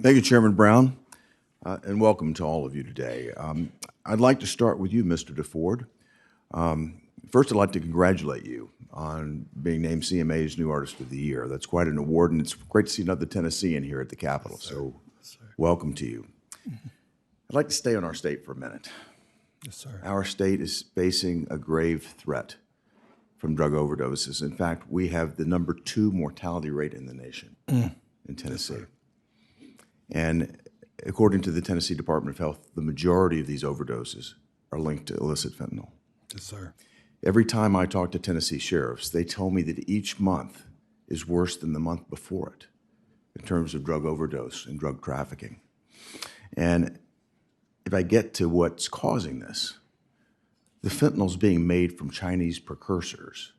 Thank you, Chairman Brown, and welcome to all of you today. I'd like to start with you, Mr. DeFord. First, I'd like to congratulate you on being named CMA's New Artist of the Year. That's quite an award, and it's great to see another Tennessean here at the Capitol, so welcome to you. I'd like to stay on our state for a minute. Yes, sir. Our state is facing a grave threat from drug overdoses. In fact, we have the #2 mortality rate in the nation in Tennessee. Yes, And according to the Tennessee Department of Health, the majority of these overdoses are linked to illicit fentanyl. Yes, sir. Every time I talk to Tennessee sheriffs, they tell me that each month is worse than the month before it in terms of drug overdose and drug trafficking. And if I get to what's causing this, the fentanyl's being made from Chinese precursors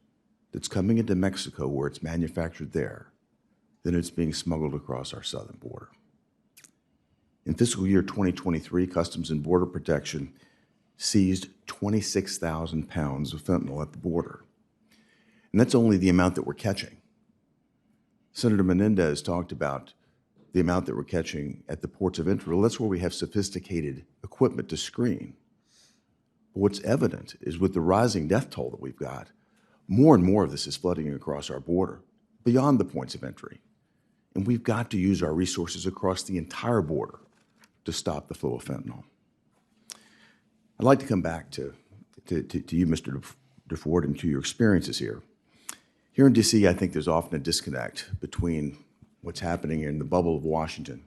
that's coming into Mexico where it's manufactured there, then it's being smuggled across our southern border. In fiscal year 2023, Customs and Border Protection seized 26,000 pounds of fentanyl at the border. And that's only the amount that we're catching. Senator Menendez talked about the amount that we're catching at the ports of entry. Well, that's where we have sophisticated equipment to screen. But what's evident is with the rising death toll that we've got, more and more of this is flooding across our border, beyond the points of entry. And we've got to use our resources across the entire border to stop the flow of fentanyl. I'd like to come back to you, Mr. DeFord, and to your experiences here. Here in D.C., I think there's often a disconnect between what's happening in the bubble of Washington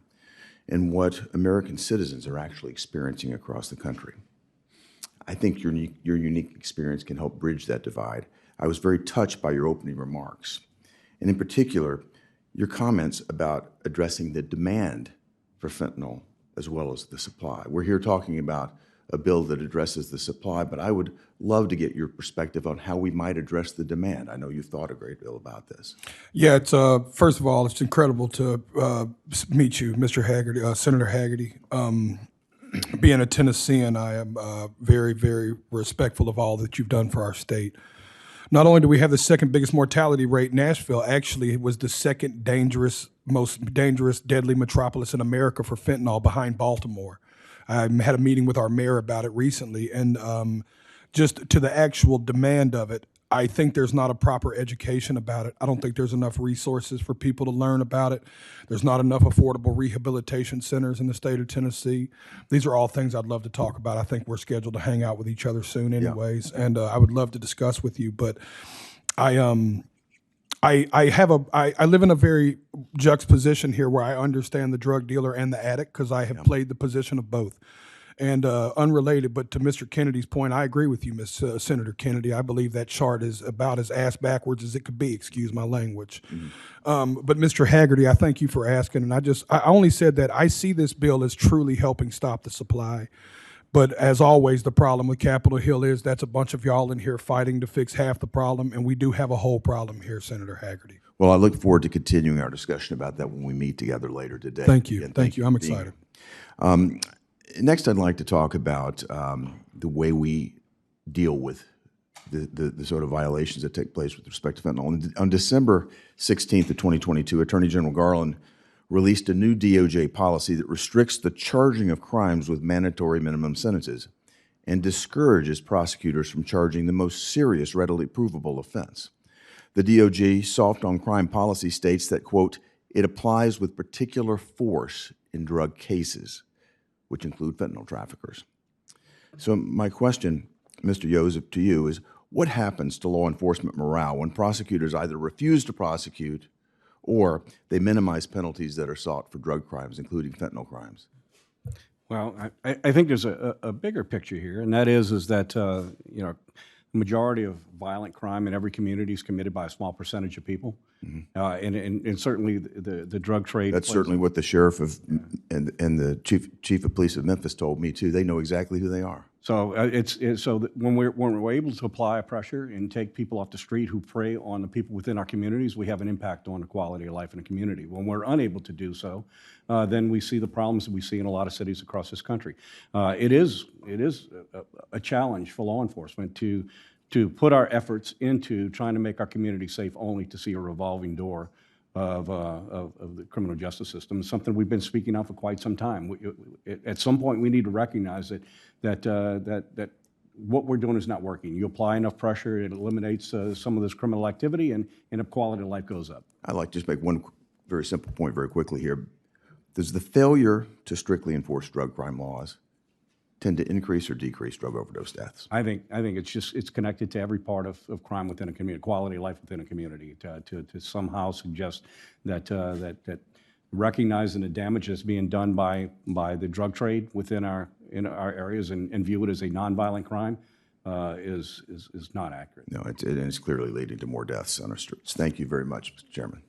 and what American citizens are actually experiencing across the country. I think your unique experience can help bridge that divide. I was very touched by your opening remarks, and in particular, your comments about addressing the demand for fentanyl as well as the supply. We're here talking about a bill that addresses the supply, but I would love to get your perspective on how we might address the demand. I know you've thought a great deal about this. Yeah, it's first of all, it's incredible to meet you, Mr. Hagerty, Senator Hagerty. Being a Tennessean, I am very, very respectful of all that you've done for our state. Not only do we have the second biggest mortality rate, Nashville actually was the second most dangerous, deadly metropolis in America for fentanyl behind Baltimore. I had a meeting with our mayor about it recently, and just to the actual demand of it, I think there's not a proper education about it. I don't think there's enough resources for people to learn about it. There's not enough affordable rehabilitation centers in the state of Tennessee. These are all things I'd love to talk about. I think we're scheduled to hang out with each other soon anyways, and I would love to discuss with you. But I live in a very juxtaposition here where I understand the drug dealer and the addict because I have played the position of both. And unrelated, but to Mr. Kennedy's point, I agree with you, Senator Kennedy. I believe that chart is about as ass backwards as it could be, excuse my language. But Mr. Hagerty, I thank you for asking. And I only said that I see this bill as truly helping stop the supply. But as always, the problem with Capitol Hill is that's a bunch of y'all in here fighting to fix half the problem, and we do have a whole problem here, Senator Hagerty. Well, I look forward to continuing our discussion about that when we meet together later today. Thank you. Again, Thank you. I'm excited. Next, I'd like to talk about the way we deal with the sort of violations that take place with respect to fentanyl. On December 16th of 2022, Attorney General Garland released a new DOJ policy that restricts the charging of crimes with mandatory minimum sentences and discourages prosecutors from charging the most serious readily provable offense. The DOJ soft on crime policy states that, quote, it applies with particular force in drug cases, which include fentanyl traffickers. So my question, Mr. Joseph, to you is, what happens to law enforcement morale when prosecutors either refuse to prosecute or they minimize penalties that are sought for drug crimes, including fentanyl crimes? Well, I think there's a bigger picture here, and that is that the majority of violent crime in every community is committed by a small percentage of people, and certainly the drug trade. That's certainly what the sheriff and the chief of police of Memphis told me too. They know exactly who they are. So when we're able to apply pressure and take people off the street who prey on the people within our communities, we have an impact on the quality of life in a community. When we're unable to do so, then we see the problems that we see in a lot of cities across this country. It is a challenge for law enforcement to put our efforts into trying to make our community safe, only to see a revolving door of the criminal justice system. It's something we've been speaking on for quite some time. At some point, we need to recognize that what we're doing is not working. You apply enough pressure, it eliminates some of this criminal activity, and the quality of life goes up. I'd like to just make one very simple point very quickly here. Does the failure to strictly enforce drug crime laws tend to increase or decrease drug overdose deaths? I think it's connected to every part of crime within a community, quality of life within a community. To somehow suggest that recognizing the damage that's being done by the drug trade within our areas and view it as a nonviolent crime is not accurate. No, it's clearly leading to more deaths on our streets. Thank you very much, Mr. Chairman.